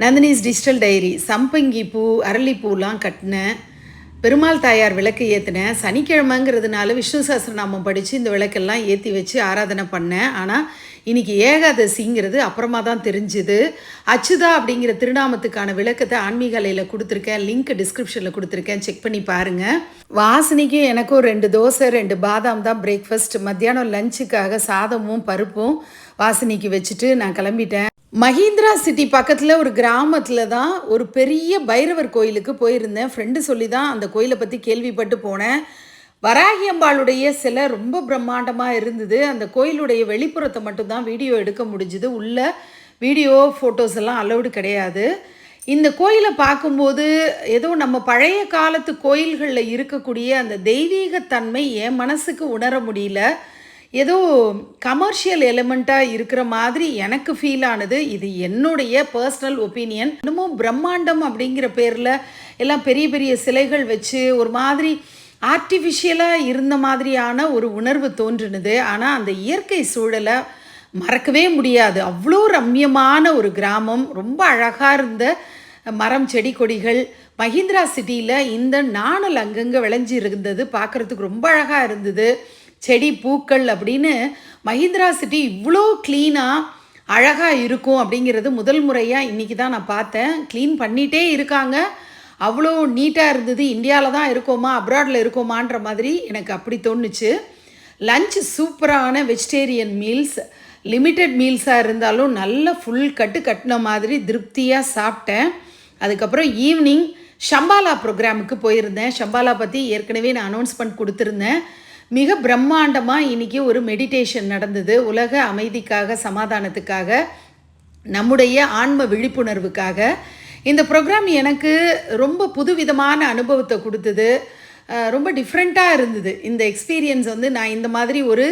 Nandini's digital diary. சம்பங்கி பூ, அரளிப்பூலாம் கட்டினேன். பெருமாள் தாயார் விளக்கு ஏற்றினேன். சனிக்கிழமைங்கிறதுனால விஷ்ணு சஹஸ்ரநாமம் படித்து இந்த விளக்கெல்லாம் ஏற்றி வச்சு ஆராதனை பண்ணேன். ஆனால் இன்றைக்கி ஏகாதசிங்கிறது அப்புறமா தான் தெரிஞ்சுது. அச்சுதா அப்படிங்கிற திருநாமத்துக்கான விளக்கத்தை ஆன்மீக அலையில் கொடுத்துருக்கேன். லிங்க் டிஸ்கிரிப்ஷனில் கொடுத்துருக்கேன், செக் பண்ணி பாருங்கள். வாசனைக்கு எனக்கும் 2 தோசை 2 பாதாம் தான் பிரேக்ஃபாஸ்ட். மத்தியானம் லஞ்சுக்காக சாதமும் பருப்பும் வாசனைக்கு வச்சுட்டு நான் கிளம்பிட்டேன். மஹிந்திரா சிட்டி பக்கத்தில் ஒரு கிராமத்தில் தான் ஒரு பெரிய பைரவர் கோயிலுக்கு போயிருந்தேன். ஃப்ரெண்டு சொல்லி தான் அந்த கோயிலை பற்றி கேள்விப்பட்டு போனேன். வராகி அம்பாளுடைய சிலை ரொம்ப பிரம்மாண்டமாக இருந்தது. அந்த கோயிலுடைய வெளிப்புறத்தை மட்டும்தான் வீடியோ எடுக்க முடிஞ்சுது. உள்ள வீடியோ ஃபோட்டோஸ் எல்லாம் அலௌடு கிடையாது. இந்த கோயிலை பார்க்கும்போது ஏதோ நம்ம பழைய காலத்து கோயில்களில் இருக்கக்கூடிய அந்த தெய்வீகத்தன்மை என் மனசுக்கு உணர முடியல. ஏதோ கமர்ஷியல் எலிமெண்ட்டாக இருக்கிற மாதிரி எனக்கு ஃபீல் ஆனது. இது என்னுடைய பர்சனல் ஒப்பீனியன். இன்னமும் பிரம்மாண்டம் அப்படிங்கிற பேரில் எல்லாம் பெரிய பெரிய சிலைகள் வச்சு ஒரு மாதிரி ஆர்டிஃபிஷியலாக இருந்த மாதிரியான ஒரு உணர்வு தோன்றுனுது. ஆனால் அந்த இயற்கை சூழலை மறக்கவே முடியாது. அவ்வளோ ரம்யமான ஒரு கிராமம், ரொம்ப அழகாக இருந்த மரம் செடி கொடிகள். மஹிந்திரா சிட்டியில் இந்த நாணல் அங்கங்கே விளைஞ்சி இருந்தது, பார்க்குறதுக்கு ரொம்ப அழகாக இருந்தது. செடி பூக்கள் அப்படின்னு மஹிந்திரா சிட்டி இவ்வளோ க்ளீனாக அழகாக இருக்கும் அப்படிங்கிறது முதல் முறையாக இன்றைக்கி தான் நான் பார்த்தேன். க்ளீன் பண்ணிகிட்டே இருக்காங்க, அவ்வளோ நீட்டாக இருந்தது. இந்தியாவில் தான் இருக்கோமா அப்ராடில் இருக்கோமான்ற மாதிரி எனக்கு அப்படி தோணுச்சு. லஞ்ச் சூப்பரான வெஜிடேரியன் மீல்ஸ், லிமிட்டட் மீல்ஸாக இருந்தாலும் நல்ல ஃபுல் கட்டின மாதிரி திருப்தியாக சாப்பிட்டேன். அதுக்கப்புறம் ஈவினிங் ஷம்பாலா ப்ரோக்ராமுக்கு போயிருந்தேன். ஷம்பாலா பற்றி ஏற்கனவே நான் அனௌன்ஸ்மெண்ட் கொடுத்துருந்தேன். மிக பிரம்மாண்டமாக இன்றைக்கி ஒரு மெடிடேஷன் நடந்தது. உலக அமைதிக்காக, சமாதானத்துக்காக, நம்முடைய ஆன்ம விழிப்புணர்வுக்காக. இந்த ப்ரோக்ராம் எனக்கு ரொம்ப புதுவிதமான அனுபவத்தை கொடுத்தது. ரொம்ப டிஃப்ரெண்ட்டாக இருந்தது இந்த எக்ஸ்பீரியன்ஸ். நான் இந்த மாதிரி ஒரு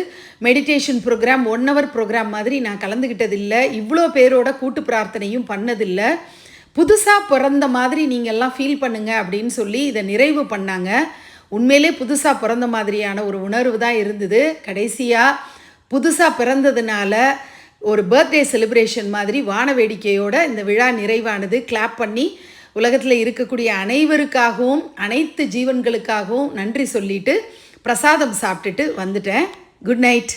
மெடிடேஷன் ப்ரோக்ராம் 1 hour ப்ரோக்ராம் மாதிரி நான் கலந்துக்கிட்டதில்லை. இவ்வளோ பேரோட கூட்டு பிரார்த்தனையும் பண்ணதில்லை. புதுசாக பிறந்த மாதிரி நீங்கள்லாம் ஃபீல் பண்ணுங்கள் அப்படின்னு சொல்லி இதை நிறைவு பண்ணாங்க. உண்மையிலே புதுசாக பிறந்த மாதிரியான ஒரு உணர்வு தான் இருந்தது. கடைசியாக புதுசாக பிறந்ததுனால ஒரு பர்த்டே செலிப்ரேஷன் மாதிரி வான வேடிக்கையோட இந்த விழா நிறைவானது. கிளாப் பண்ணி உலகத்தில் இருக்கக்கூடிய அனைவருக்காகவும் அனைத்து ஜீவன்களுக்காகவும் நன்றி சொல்லிட்டு பிரசாதம் சாப்பிட்டுட்டு வந்துட்டேன். Good night.